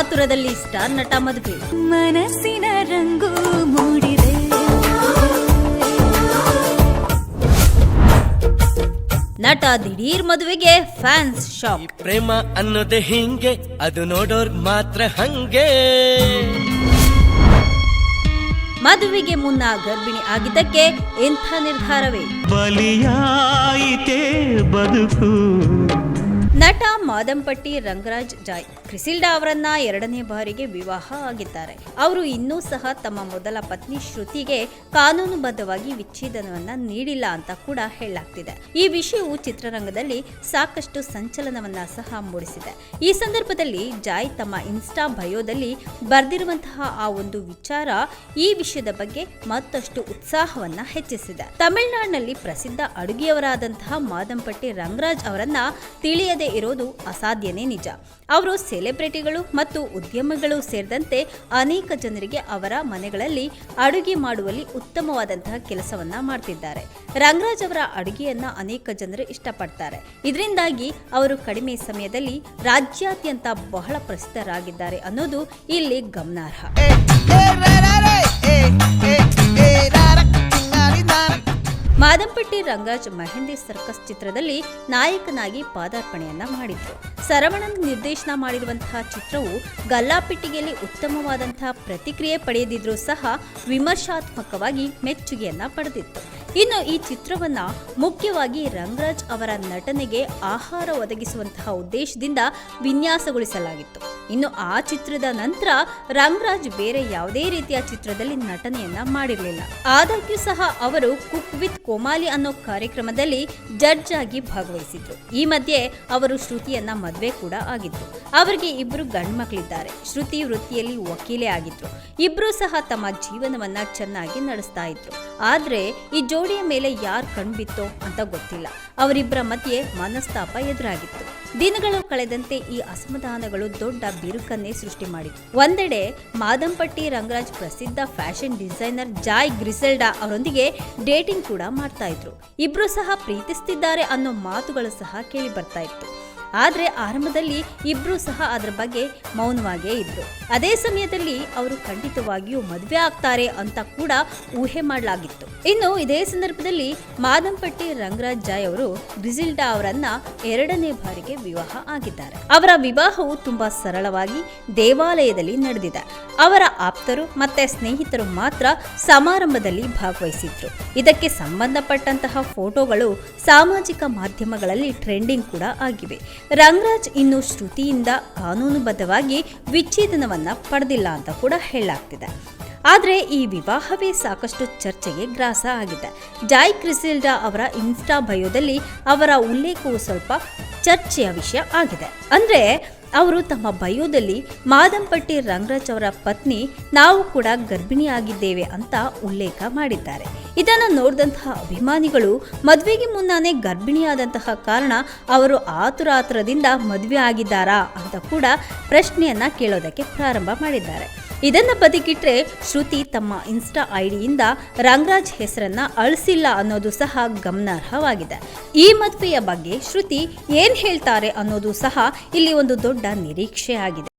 ಕಾತುರದಲ್ಲಿ star ನಟ ಮದುವೆ, ಮನಸ್ಸಿನ ರಂಗು ಮೂಡಿದೆ. ನಟ ದಿಢೀರ್ ಮದುವೆಗೆ ಫ್ಯಾನ್ಸ್ ಶಾಕ್. ಪ್ರೇಮ ಅನ್ನೋದೇ ಹಿಂಗೆ, ಅದು ನೋಡೋರ್ ಮಾತ್ರ ಹಂಗೆ. ಮದುವೆಗೆ ಮುನ್ನ ಗರ್ಭಿಣಿ ಆಗಿದ್ದಕ್ಕೆ ಎಂಥ ನಿರ್ಧಾರವೇ. ಬಲಿಯಾಯಿತೇ ಬದುಕು. ನಟ ಮಾದಂಪಟ್ಟಿ ರಂಗರಾಜ್ ಜಾಯ್ ಕ್ರಿಸಿಲ್ಡಾ ಅವರನ್ನ 2ನೇ ಬಾರಿಗೆ ವಿವಾಹ ಆಗಿದ್ದಾರೆ. ಅವರು ಇನ್ನೂ ಸಹ ತಮ್ಮ ಮೊದಲ ಪತ್ನಿ ಶ್ರುತಿಗೆ ಕಾನೂನುಬದ್ಧವಾಗಿ ವಿಚ್ಛೇದನವನ್ನ ನೀಡಿಲ್ಲ ಅಂತ ಕೂಡ ಹೇಳಲಾಗ್ತಿದೆ. ಈ ವಿಷಯವು ಚಿತ್ರರಂಗದಲ್ಲಿ ಸಾಕಷ್ಟು ಸಂಚಲನವನ್ನ ಸಹ ಮೂಡಿಸಿದೆ. ಈ ಸಂದರ್ಭದಲ್ಲಿ ಜಾಯ್ ತಮ್ಮ ಇನ್ಸ್ಟಾ ಬಯೋದಲ್ಲಿ ಬರೆದಿರುವಂತಹ ಆ ಒಂದು ವಿಚಾರ ಈ ವಿಷಯದ ಬಗ್ಗೆ ಮತ್ತಷ್ಟು ಉತ್ಸಾಹವನ್ನ ಹೆಚ್ಚಿಸಿದೆ. ತಮಿಳುನಾಡಿನಲ್ಲಿ ಪ್ರಸಿದ್ಧ ಅಡುಗೆಯವರಾದಂತಹ ಮಾದಂಪಟ್ಟಿ ರಂಗರಾಜ್ ಅವರನ್ನ ತಿಳಿಯದೆ ಇರೋದು ಅಸಾಧ್ಯನೇ ನಿಜ. ಅವರು ಸೆಲೆಬ್ರಿಟಿಗಳು ಮತ್ತು ಉದ್ಯಮಿಗಳು ಸೇರಿದಂತೆ ಅನೇಕ ಜನರಿಗೆ ಅವರ ಮನೆಗಳಲ್ಲಿ ಅಡುಗೆ ಮಾಡುವಲ್ಲಿ ಉತ್ತಮವಾದಂತಹ ಕೆಲಸವನ್ನ ಮಾಡ್ತಿದ್ದಾರೆ. ರಂಗರಾಜ್ ಅವರ ಅಡುಗೆಯನ್ನ ಅನೇಕ ಜನರು ಇಷ್ಟಪಡ್ತಾರೆ. ಇದರಿಂದಾಗಿ ಅವರು ಕಡಿಮೆ ಸಮಯದಲ್ಲಿ ರಾಜ್ಯಾದ್ಯಂತ ಬಹಳ ಪ್ರಸಿದ್ಧರಾಗಿದ್ದಾರೆ ಅನ್ನೋದು ಇಲ್ಲಿ ಗಮನಾರ್ಹ. ಮಾದಂಪಟ್ಟಿ ರಂಗರಾಜ್ ಮೆಹಂದಿ ಸರ್ಕಸ್ ಚಿತ್ರದಲ್ಲಿ ನಾಯಕನಾಗಿ ಪಾದಾರ್ಪಣೆಯನ್ನ ಮಾಡಿದ್ರು. ಸರವಣನ್ ನಿರ್ದೇಶನ ಮಾಡಿರುವಂತಹ ಚಿತ್ರವು ಗಲ್ಲಾಪೆಟ್ಟಿಗೆಯಲ್ಲಿ ಉತ್ತಮವಾದಂತಹ ಪ್ರತಿಕ್ರಿಯೆ ಪಡೆಯದಿದ್ರೂ ಸಹ ವಿಮರ್ಶಾತ್ಮಕವಾಗಿ ಮೆಚ್ಚುಗೆಯನ್ನ ಪಡೆದಿತ್ತು. ಇನ್ನು ಈ ಚಿತ್ರವನ್ನ ಮುಖ್ಯವಾಗಿ ರಂಗರಾಜ್ ಅವರ ನಟನೆಗೆ ಆಹಾರ ಒದಗಿಸುವಂತಹ ಉದ್ದೇಶದಿಂದ ವಿನ್ಯಾಸಗೊಳಿಸಲಾಗಿತ್ತು. ಇನ್ನು ಆ ಚಿತ್ರದ ನಂತರ ರಂಗರಾಜ್ ಬೇರೆ ಯಾವುದೇ ರೀತಿಯ ಚಿತ್ರದಲ್ಲಿ ನಟನೆಯನ್ನ ಮಾಡಿರಲಿಲ್ಲ. ಆದಾಗ್ಯೂ ಸಹ ಅವರು ಕುಕ್ ವಿತ್ ಕೋಮಾಲಿ ಅನ್ನೋ ಕಾರ್ಯಕ್ರಮದಲ್ಲಿ ಜಡ್ಜ್ ಆಗಿ ಭಾಗವಹಿಸಿದ್ರು. ಈ ಮಧ್ಯೆ ಅವರು ಶ್ರುತಿಯನ್ನ ಮದುವೆ ಕೂಡ ಆಗಿದ್ರು. ಅವರಿಗೆ 2 ಗಂಡು ಮಕ್ಕಳಿದ್ದಾರೆ. ಶ್ರುತಿ ವೃತ್ತಿಯಲ್ಲಿ ವಕೀಲೆ ಆಗಿದ್ರು. ಇಬ್ರು ಸಹ ತಮ್ಮ ಜೀವನವನ್ನ ಚೆನ್ನಾಗಿ ನಡೆಸ್ತಾ ಇದ್ರು. ಆದ್ರೆ ಈ ಜೋಡಿಯ ಮೇಲೆ ಯಾರು ಕಣ್ಬಿತ್ತೋ ಅಂತ ಗೊತ್ತಿಲ್ಲ. ಅವರಿಬ್ಬರ ಮಧ್ಯೆ ಮನಸ್ತಾಪ ಎದುರಾಗಿತ್ತು. ದಿನಗಳು ಕಳೆದಂತೆ ಈ ಅಸಮಾಧಾನಗಳು ದೊಡ್ಡ ಬಿರುಕನ್ನೇ ಸೃಷ್ಟಿ ಮಾಡಿತು. ಒಂದೆಡೆ ಮಾದಂಪಟ್ಟಿ ರಂಗರಾಜ್ ಪ್ರಸಿದ್ಧ ಫ್ಯಾಷನ್ ಡಿಸೈನರ್ ಜಾಯ್ ಗ್ರಿಸೆಲ್ಡಾ ಅವರೊಂದಿಗೆ ಡೇಟಿಂಗ್ ಕೂಡ ಮಾಡ್ತಾ ಇದ್ರು. ಇಬ್ರು ಸಹ ಪ್ರೀತಿಸ್ತಿದ್ದಾರೆ ಅನ್ನೋ ಮಾತುಗಳು ಸಹ ಕೇಳಿ ಬರ್ತಾ ಇತ್ತು. ಆದ್ರೆ ಆರಂಭದಲ್ಲಿ ಇಬ್ರು ಸಹ ಅದರ ಬಗ್ಗೆ ಮೌನವಾಗೇ ಇದ್ರು. ಅದೇ ಸಮಯದಲ್ಲಿ ಅವರು ಖಂಡಿತವಾಗಿಯೂ ಮದುವೆ ಆಗ್ತಾರೆ ಅಂತ ಕೂಡ ಊಹೆ ಮಾಡಲಾಗಿತ್ತು. ಇನ್ನು ಇದೇ ಸಂದರ್ಭದಲ್ಲಿ ಮಾದಂಪಟ್ಟಿ ರಂಗರಾಜ್ ಜಾಯ್ ಅವರು ಗ್ರಿಸಿಲ್ಡಾ ಅವರನ್ನ 2ನೇ ಬಾರಿಗೆ ವಿವಾಹ ಆಗಿದ್ದಾರೆ. ಅವರ ವಿವಾಹವು ತುಂಬಾ ಸರಳವಾಗಿ ದೇವಾಲಯದಲ್ಲಿ ನಡೆದಿದೆ. ಅವರ ಆಪ್ತರು ಮತ್ತೆ ಸ್ನೇಹಿತರು ಮಾತ್ರ ಸಮಾರಂಭದಲ್ಲಿ ಭಾಗವಹಿಸಿದ್ರು. ಇದಕ್ಕೆ ಸಂಬಂಧಪಟ್ಟಂತಹ ಫೋಟೋಗಳು ಸಾಮಾಜಿಕ ಮಾಧ್ಯಮಗಳಲ್ಲಿ ಟ್ರೆಂಡಿಂಗ್ ಕೂಡ ಆಗಿವೆ. ರಂಗರಾಜ್ ಇನ್ನು ಶ್ರುತಿಯಿಂದ ಕಾನೂನುಬದ್ಧವಾಗಿ ವಿಚ್ಛೇದನವನ್ನ ಪಡೆದಿಲ್ಲ ಅಂತ ಕೂಡ ಹೇಳಲಾಗ್ತಿದೆ. ಆದರೆ ಈ ವಿವಾಹವೇ ಸಾಕಷ್ಟು ಚರ್ಚೆಗೆ ಗ್ರಾಸ ಆಗಿದೆ. ಜಾಯ್ ಕ್ರಿಸಿಲ್ಡಾ ಅವರ ಇನ್ಸ್ಟಾ ಬಯೋದಲ್ಲಿ ಅವರ ಉಲ್ಲೇಖವು ಸ್ವಲ್ಪ ಚರ್ಚೆಯ ವಿಷಯ ಆಗಿದೆ. ಅಂದ್ರೆ ಅವರು ತಮ್ಮ ಬಯೋದಲ್ಲಿ ಮಾದಂಪಟ್ಟಿ ರಂಗರಾಜ್ ಅವರ ಪತ್ನಿ ನಾವು ಕೂಡ ಗರ್ಭಿಣಿಯಾಗಿದ್ದೇವೆ ಅಂತ ಉಲ್ಲೇಖ ಮಾಡಿದ್ದಾರೆ. ಇದನ್ನು ನೋಡಿದಂತಹ ಅಭಿಮಾನಿಗಳು ಮದುವೆಗೆ ಮುನ್ನಾನೇ ಗರ್ಭಿಣಿಯಾದಂತಹ ಕಾರಣ ಅವರು ಆತುರಾತುರದಿಂದ ಮದುವೆ ಆಗಿದ್ದಾರಾ ಅಂತ ಕೂಡ ಪ್ರಶ್ನೆಯನ್ನ ಕೇಳೋದಕ್ಕೆ ಪ್ರಾರಂಭ ಮಾಡಿದ್ದಾರೆ. ಇದನ್ನ ಬದಿಗಿಟ್ರೆ ಶ್ರುತಿ ತಮ್ಮ ಇನ್ಸ್ಟಾ ಐಡಿಯಿಂದ ರಂಗರಾಜ್ ಹೆಸರನ್ನ ಅಳಿಸಿಲ್ಲ ಅನ್ನೋದು ಸಹ ಗಮನಾರ್ಹವಾಗಿದೆ. ಈ ಮದುವೆಯ ಬಗ್ಗೆ ಶ್ರುತಿ ಏನ್ ಹೇಳ್ತಾರೆ ಅನ್ನೋದು ಸಹ ಇಲ್ಲಿ ಒಂದು ದೊಡ್ಡ ನಿರೀಕ್ಷೆ ಆಗಿದೆ.